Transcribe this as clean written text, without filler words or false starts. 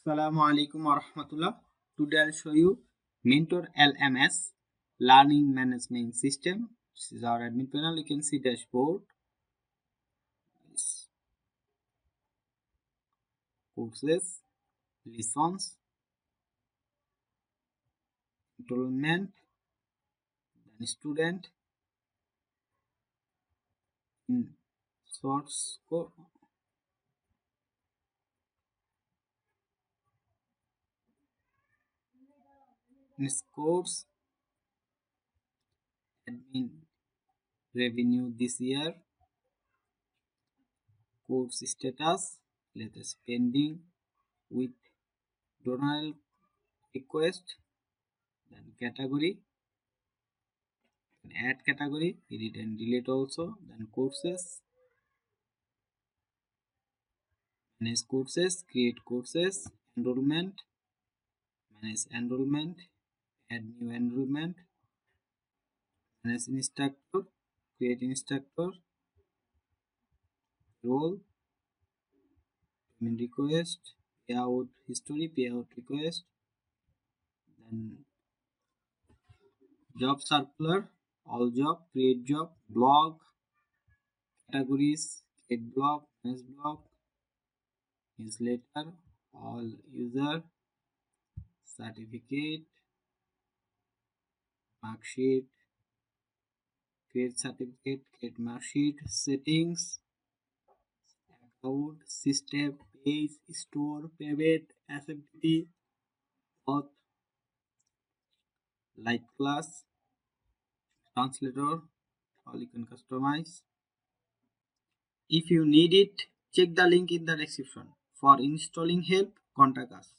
Assalamu alaikum warahmatullah. Today I'll show you Mentor LMS Learning Management System. This is our admin panel. You can see dashboard, courses, lessons, enrollment, then student, in source code, course, admin revenue this year, course status, latest pending with donor request, then category, add category, edit and delete also, then courses, manage courses, create courses, enrollment, manage enrollment, add new enrollment, manage instructor, create instructor, role, payment request, payout history, payout request, then job circular, all job, create job, blog, categories, create blog, manage blog, newsletter, all user, certificate, mark sheet, create certificate, create mark sheet, settings, account, system, page, store, payment, activity, auth, like class, translator, all you can customize. If you need it, check the link in the description. For installing help, contact us.